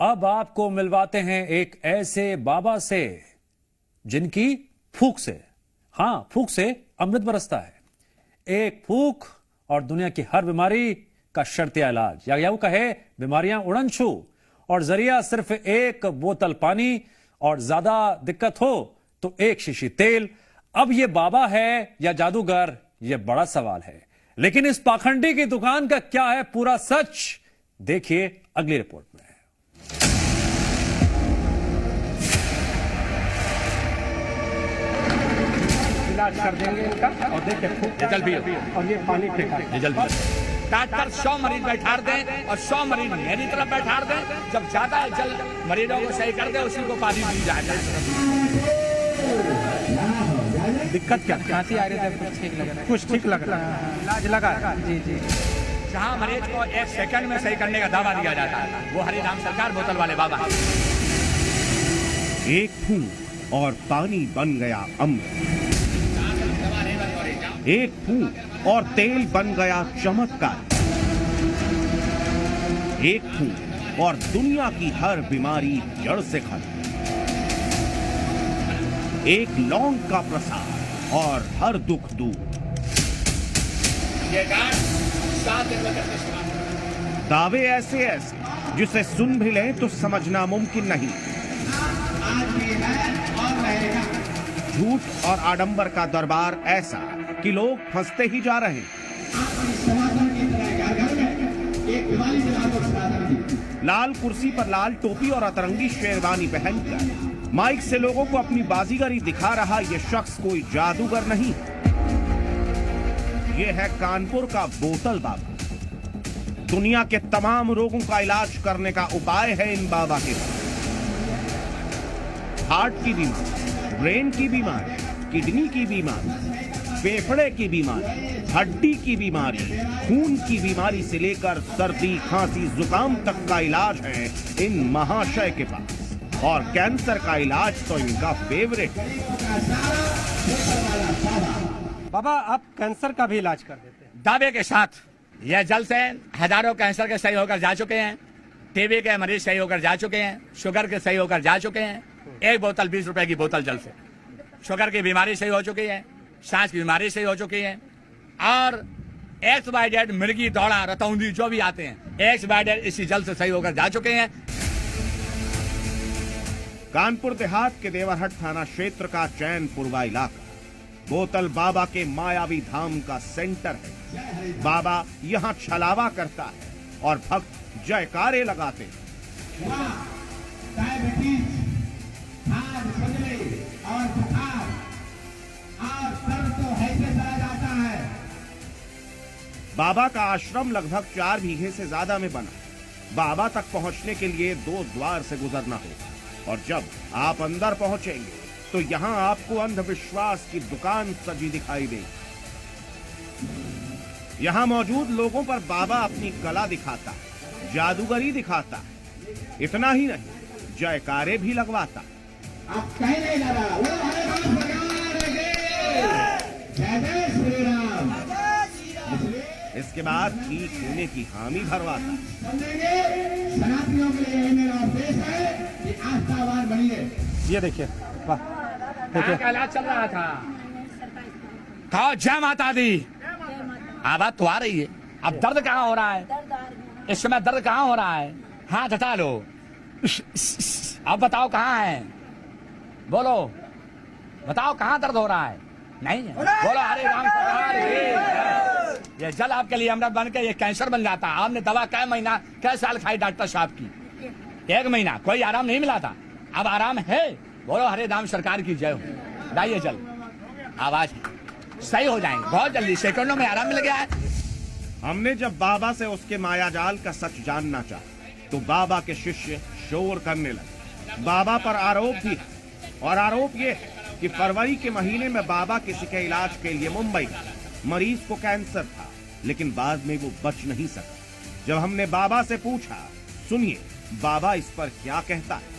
अब आपको मिलवाते हैं एक ऐसे बाबा से जिनकी फूंक से, हां फूंक से अमृत बरसता है। एक फूंक और दुनिया की हर बीमारी का शर्तिया इलाज, या यूं कहे बीमारियां उड़न छू, और जरिया सिर्फ एक बोतल पानी, और ज्यादा दिक्कत हो तो एक शीशी तेल। अब ये बाबा है या जादूगर, ये बड़ा सवाल है। लेकिन इस पाखंडी की दुकान का क्या है पूरा सच, देखिए अगली रिपोर्ट में। इलाज कर देंगे इनका, और देखिए जल पियो और ये पानी फेंका जल पियो। डॉक्टर 100 मरीज बैठा दें और 100 मरीज मेरी तरफ बैठा दें। जब ज्यादा जल मरीजों को सही कर दे उसी को पानी दी जाएगा। दिक्कत क्या खांसी आ रही है, कुछ ठीक लग रहा है, इलाज लगा जी जी। जहां मरीज को 1 सेकंड में सही करने का दावा दिया जाता है वो हरिराम सरकार बोतल वाले बाबा। एक फूंक और पानी बन गया अमृत, एक फूंक और तेल बन गया चमत्कार, एक फूंक और दुनिया की हर बीमारी जड़ से खत्म, एक लौंग का प्रसाद और हर दुख दूर। दावे ऐसे ऐसे जिसे सुन भी लें तो समझना मुमकिन नहीं। झूठ और आडंबर का दरबार ऐसा कि लोग फंसते ही जा रहे हैं। लाल कुर्सी पर लाल टोपी और अतरंगी शेरवानी पहनकर माइक से लोगों को अपनी बाजीगरी दिखा रहा यह शख्स कोई जादूगर नहीं, यह है कानपुर का बोतल बाबा। दुनिया के तमाम रोगों का इलाज करने का उपाय है इन बाबा के पास। हार्ट की बीमारी, ब्रेन की बीमारी, किडनी की बीमारी, फेफड़े की बीमारी, हड्डी की बीमारी, खून की बीमारी से लेकर सर्दी खांसी जुकाम तक का इलाज है इन महाशय के पास। और कैंसर का इलाज तो इनका फेवरेट है। बाबा आप कैंसर का भी इलाज कर देते हैं? दावे के साथ यह जल से हजारों कैंसर के सही होकर जा चुके हैं, टीबी के मरीज सही होकर जा चुके हैं, शुगर के सही होकर जा चुके हैं। एक बोतल 20 रुपए की बोतल जल से शुगर की बीमारी सही हो चुकी है, सांस की बीमारी सही हो चुकी है, और XYZ मिर्गी दौड़ा रतौंदी जो भी आते हैं XYZ इसी जल से सही होकर जा चुके हैं। कानपुर देहात के देवरहट थाना क्षेत्र का चैनपुरवा इलाका बोतल बाबा के मायावी धाम का सेंटर है। बाबा यहाँ छलावा करता है और भक्त जयकारे लगाते हैं। बाबा का आश्रम लगभग 4 बीघे से ज्यादा में बना। बाबा तक पहुंचने के लिए 2 द्वार से गुजरना होगा, और जब आप अंदर पहुंचेंगे तो यहाँ आपको अंधविश्वास की दुकान सजी दिखाई देगी। यहाँ मौजूद लोगों पर बाबा अपनी कला दिखाता है, जादूगरी दिखाता है। इतना ही नहीं, जयकारे भी लगवाता। इसके बाद ठीक होने की हामी भरवाता। ये देखिए, वाह देखिए क्या इलाज चल रहा था जय माता दी। आवाज तो आ रही है। अब दर्द कहाँ हो रहा है? इस समय दर्द कहाँ हो रहा है? हाथ हटा लो। अब बताओ कहाँ है, बोलो बताओ कहाँ दर्द हो रहा है? नहीं है, बोलो हरे राम सरकार की। ये जल आपके लिए अमृत बन के ये कैंसर बन जाता। आपने दवा कै महीना कै साल खाई डॉक्टर साहब की? 1 महीना, कोई आराम नहीं मिला था, अब आराम है। बोलो हरे राम सरकार की जय हो। लाइए जल, आवाज सही हो जाएंगे बहुत जल्दी, सेकंडों में आराम मिल गया है। हमने जब बाबा से उसके मायाजाल का सच जानना चाहा तो बाबा के शिष्य शोर करने लगे। बाबा पर आरोप भी है, और आरोप ये है कि फरवरी के महीने में बाबा किसी के इलाज के लिए मुंबई गया। मरीज को कैंसर था, लेकिन बाद में वो बच नहीं सका। जब हमने बाबा से पूछा, सुनिए बाबा इस पर क्या कहता है।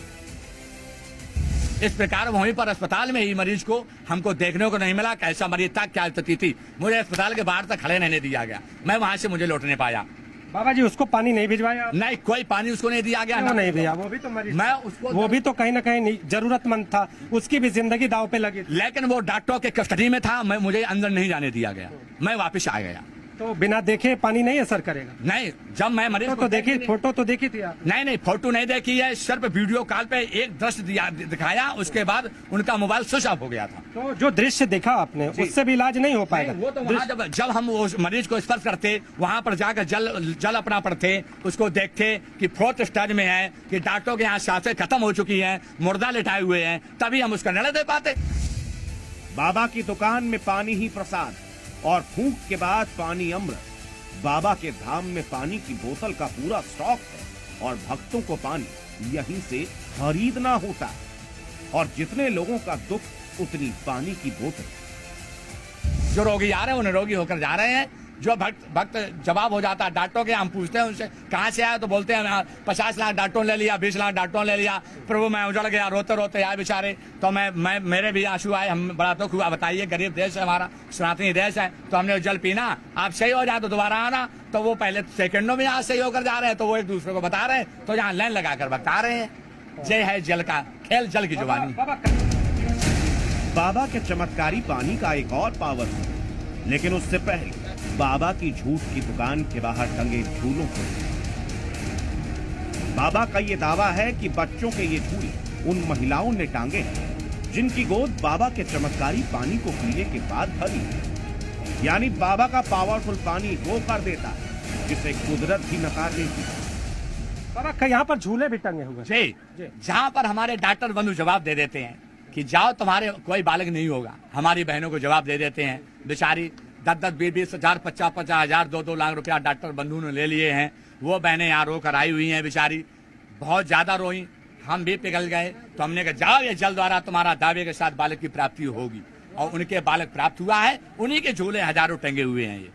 इस प्रकार वहीं पर अस्पताल में ही मरीज को हमको देखने को नहीं मिला, कैसा मरीज था, क्या स्थिति थी। मुझे अस्पताल के बाहर तक खड़े रहने दिया गया, मैं वहां से मुझे लौटने पाया। बाबा जी उसको पानी नहीं भिजवाया आप? नहीं, कोई पानी उसको नहीं दिया गया। क्यों नहीं भैया, वो भी तो मरीज, मैं उसको, वो भी तो कहीं ना कहीं जरूरतमंद था, उसकी भी जिंदगी दाव पे लगी थी। लेकिन वो डॉक्टर के कस्टडी में था, मुझे अंदर नहीं जाने दिया गया, मैं वापस आ गया। तो बिना देखे पानी नहीं असर करेगा? नहीं, जब मैं मरीज तो देखी, फोटो तो देखी थी आप? नहीं, फोटो नहीं देखी है, सिर्फ वीडियो कॉल पे एक दृश्य दिखाया, उसके बाद उनका मोबाइल स्विच ऑफ हो गया था। तो जो दृश्य देखा आपने उससे भी इलाज नहीं हो पाएगा? वो तो वहाँ जब हम उस मरीज को स्पर्श करते, वहाँ पर जाकर जल अपना पड़ते, उसको देखते कि फोर्थ स्टेज में है, कि डॉक्टरों के यहाँ सांसें खत्म हो चुकी हैं, मुर्दा लेटाए हुए हैं, तभी हम उसका निर्णय दे पाते। बाबा की दुकान में पानी ही प्रसाद और फूंक के बाद पानी अमृत। बाबा के धाम में पानी की बोतल का पूरा स्टॉक है और भक्तों को पानी यहीं से खरीदना होता है। और जितने लोगों का दुख उतनी पानी की बोतल। जो रोगी आ रहे हैं वो निरोगी होकर जा रहे हैं। जो भक्त जवाब हो जाता है डॉक्टरों के, हम पूछते हैं उनसे कहाँ से आए, तो बोलते हैं 50 लाख डॉक्टरों ले लिया, 20 लाख डॉक्टरों ले लिया, प्रभु मैं उजड़ गया, रोते रोते आए बेचारे। तो मैं मेरे भी आंसू आए, हम बड़ा दुख हुआ। बताइए, गरीब देश है हमारा, सनातनी देश है, तो हमने जल पीना, आप सही हो जाए तो दोबारा आना। तो वो पहले सेकंडों में यहाँ सही होकर जा रहे हैं, तो वो एक दूसरे को बता रहे हैं, तो यहाँ लाइन लगाकर बता रहे हैं। जय है जल का खेल, जल की जुबानी। बाबा के चमत्कारी पानी का एक और पावर है, लेकिन उससे पहले बाबा की झूठ की दुकान के बाहर टंगे झूलों को। बाबा का ये दावा है कि बच्चों के ये झूले उन महिलाओं ने टांगे हैं जिनकी गोद बाबा के चमत्कारी पानी को पीने के बाद भरी है। यानी बाबा का पावरफुल पानी वो कर देता है जिसे कुदरत भी नकार देती है। बाबा यहाँ पर झूले भी टंगे हुए जी, जहाँ पर हमारे डॉक्टर बंधु जवाब दे देते हैं कि जाओ तुम्हारे कोई बालक नहीं होगा, हमारी बहनों को जवाब दे देते हैं। बेचारी 10-10, 20-20 हजार, 50-50 हजार, 2-2 लाख रुपया डॉक्टर बंधु ने ले लिए हैं। वो बहनें यहाँ रो कर आई हुई हैं, बेचारी बहुत ज्यादा रोई, हम भी पिघल गए। तो हमने कहा जाओ, ये जल द्वारा तुम्हारा दावे के साथ बालक की प्राप्ति होगी। और उनके बालक प्राप्त हुआ है। उन्हीं के झूले हजारों टंगे हुए हैं। ये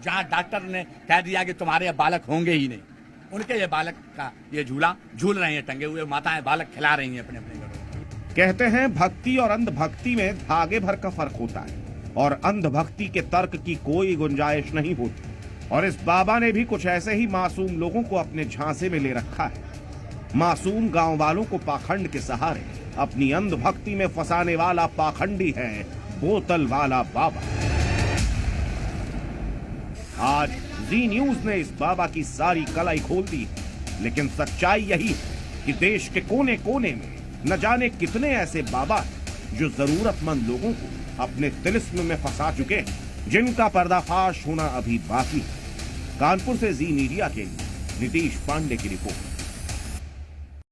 जहाँ डॉक्टर ने कह दिया कि तुम्हारे बालक होंगे ही नहीं, उनके ये बालक का ये झूला झूल रहे हैं टंगे हुए, माताएं बालक खिला रही हैं अपने अपने घरों। कहते हैं भक्ति और अंधभक्ति में धागे भर का फर्क होता है और अंधभक्ति के तर्क की कोई गुंजाइश नहीं होती। और इस बाबा ने भी कुछ ऐसे ही मासूम लोगों को अपने झांसे में ले रखा है। मासूम गांव वालों को पाखंड के सहारे अपनी अंधभक्ति में फंसाने वाला पाखंडी है बोतल वाला बाबा। आज जी न्यूज ने इस बाबा की सारी कलाई खोल दी है, लेकिन सच्चाई यही है कि देश के कोने कोने में न जाने कितने ऐसे बाबा हैं जो जरूरतमंद लोगों को अपने तिलिस्म में फंसा चुके हैं, जिनका पर्दाफाश होना अभी बाकी है। कानपुर से जी मीडिया के लिए नीतीश पांडे की रिपोर्ट।